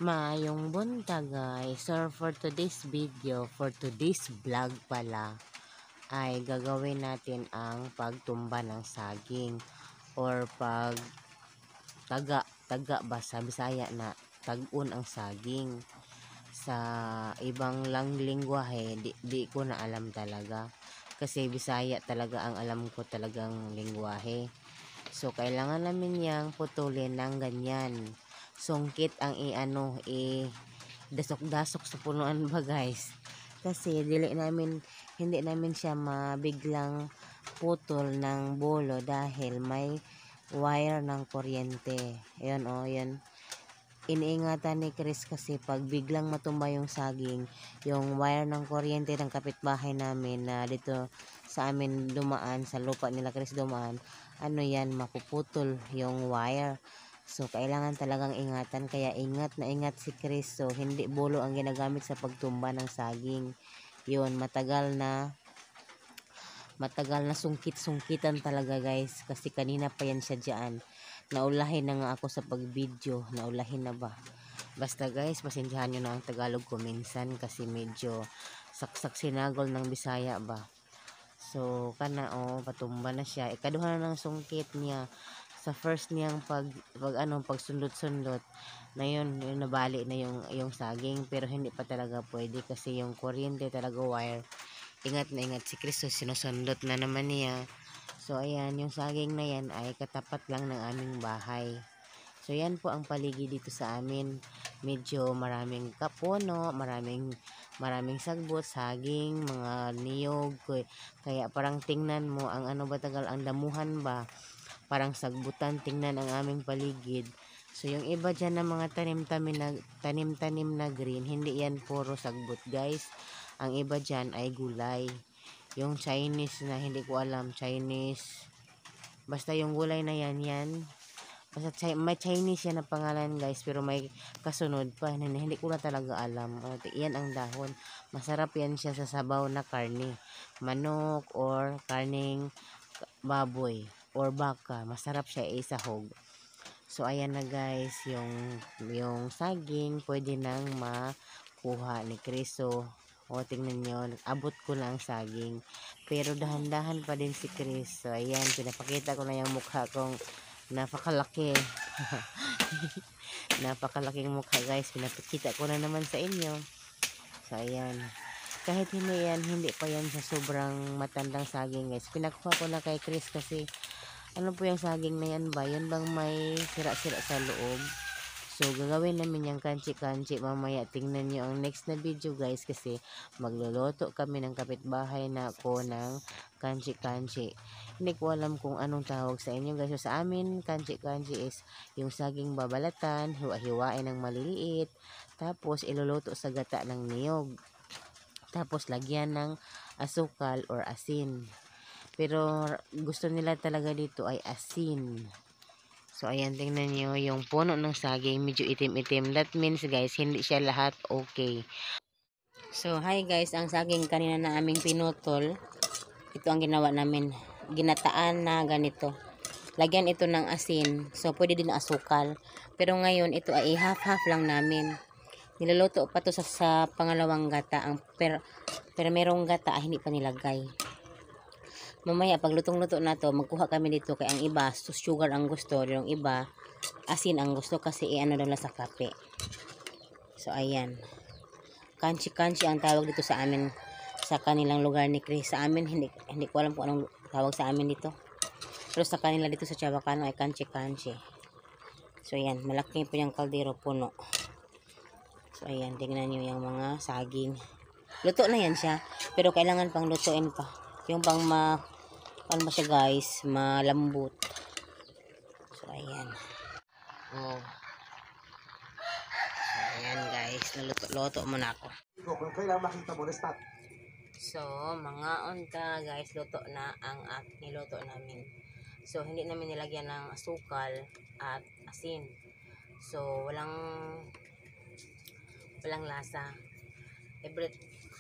Maayong buntag guys. So for today's video, for today's vlog pala, ay gagawin natin ang pagtumba ng saging or pag taga ba sa Bisaya na tag-un ang saging. Sa ibang lang lingwahe, di ko na alam talaga. Kasi Bisaya talaga ang alam ko talagang lingwahe. So kailangan namin yang putulin ng ganyan. Sungkit ang dasok-dasok sa punuan ba guys. Kasi hindi namin siya mabiglang putol ng bolo dahil may wire ng kuryente. Ayun o, yan. Iniingatan ni Chris kasi pag biglang matumba yung saging, yung wire ng kuryente ng kapitbahay namin na dito sa amin dumaan, sa lupa nila Chris dumaan, mapuputol yung wire. So, kailangan talagang ingatan. Kaya ingat na ingat si Chris. So, hindi bolo ang ginagamit sa pagtumba ng saging. Yun, matagal na sungkit-sungkitan talaga guys. Kasi kanina pa yan siya dyan. Naulahin na nga ako sa pag-video. Naulahin na ba? Basta guys, pasensyahan nyo na ang Tagalog ko minsan. Kasi medyo saksak sinagol ng Bisaya ba. So, patumba na siya. Ikaduha na ng sungkit niya. Sa first niyang pagsundot-sundot na yun nabali na yung saging, pero hindi pa talaga pwede kasi yung kuryente talaga wire. Ingat na ingat si Chris, so sinusundot na naman niya. So ayan, yung saging na yan ay katapat lang ng aming bahay. So yan po ang paligid dito sa amin. Medyo maraming kapuno, maraming sagbot, saging, mga niyog. Kaya parang tingnan mo ang ang damuhan ba? Parang sagbutan, tingnan ang aming paligid. So yung iba dyan na mga tanim-tanim na green, hindi yan puro sagbot guys. Ang iba dyan ay gulay. Yung Chinese na hindi ko alam, Chinese. Basta yung gulay na yan. Basta may Chinese yan na pangalan guys, pero may kasunod pa na hindi ko na talaga alam. Yan ang dahon. Masarap yan siya sa sabaw na karne. Manok or karning baboy or baka, masarap siya isahog. So ayan na guys, yung saging pwede nang makuha ni Chris. So tingnan nyo, abot ko na ang saging, pero dahan-dahan pa din si Chris. So ayan, pinapakita ko na yung mukha kong napakalaki. Napakalaking mukha guys, pinapakita ko na naman sa inyo. So ayan, kahit hindi pa yan sa sobrang matandang saging guys, pinakuha ko na kay Chris kasi ano po yung saging na yan ba? Yun bang may sira-sira sa loob? So, gagawin namin yung kanchi-kanchi mamaya. Tingnan nyo ang next na video guys kasi magluluto kami ng kapitbahay na ko ng kanchi-kanchi. Hindi ko alam kung anong tawag sa inyo guys. So, sa amin, kanchi-kanchi is yung saging babalatan, hiwa-hiwain ng maliliit, tapos iluluto sa gata ng niyog. Tapos, lagyan ng asukal or asin. Pero gusto nila talaga dito ay asin. So ayan, tingnan nyo yung puno ng saging medyo itim-itim. That means guys, hindi siya lahat okay. So hi guys, ang saging kanina na aming pinutol, ito ang ginawa namin, ginataan na ganito. Lagyan ito ng asin, so pwede din asukal. Pero ngayon ito ay half-half lang namin. Niluluto pa to sa pangalawang gata. Pero merong gata hindi pa nilagay. Mamaya pag lutong-luto na to, magkuha kami dito kay ang iba sugar ang gusto, yung iba asin ang gusto kasi daw na sa kape. So ayan, kanchi-kanchi ang tawag dito sa amin sa kanilang lugar ni Chris. Sa amin hindi ko alam kung anong tawag sa amin dito, pero sa kanila dito sa Chavacano ay kanchi-kanchi. So ayan, malaki po yung kaldero puno. So ayan, tingnan nyo yung mga saging, luto na yan siya, pero kailangan pang lutuin pa yung pang ano ba siya guys, malambot. So ayan. So ayan guys, naluto muna ako. Kailangan makita mo na stop. So mga unta guys, luto na ang niluto namin. So hindi namin nilagyan ng asukal at asin. So walang lasa.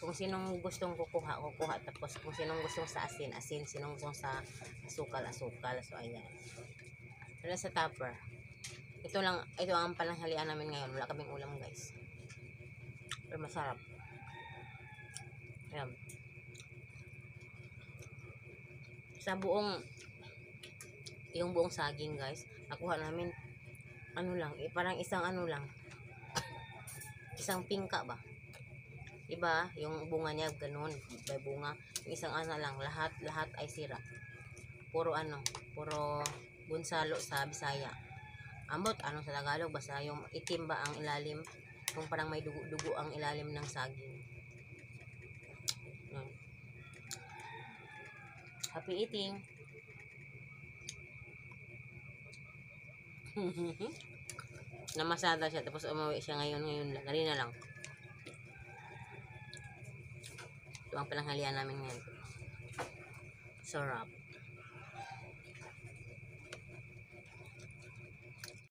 Kung sinong gustong kukuha, tapos kung sinong gustong sa asin, sinong gustong sa asukal. So ayan, wala sa topper. Ito ang pananghalian namin ngayon. Wala kaming ulam, guys. Pero masarap. Ayan. Yung buong saging, guys, nakuha namin, parang isang isang pingka ba? Iba, yung bunga niya, ganun, may bunga. Yung isang lang, lahat ay sira. Puro bunsalo sa Bisaya. Ambot, sa Tagalog, basta yung itim ba ang ilalim, kung parang may dugo ang ilalim ng saging. Yan. Happy eating! Namasada siya, tapos umuwi siya ngayon lang, kanina lang. Ito ang pananghalian namin ngayon. Sarap.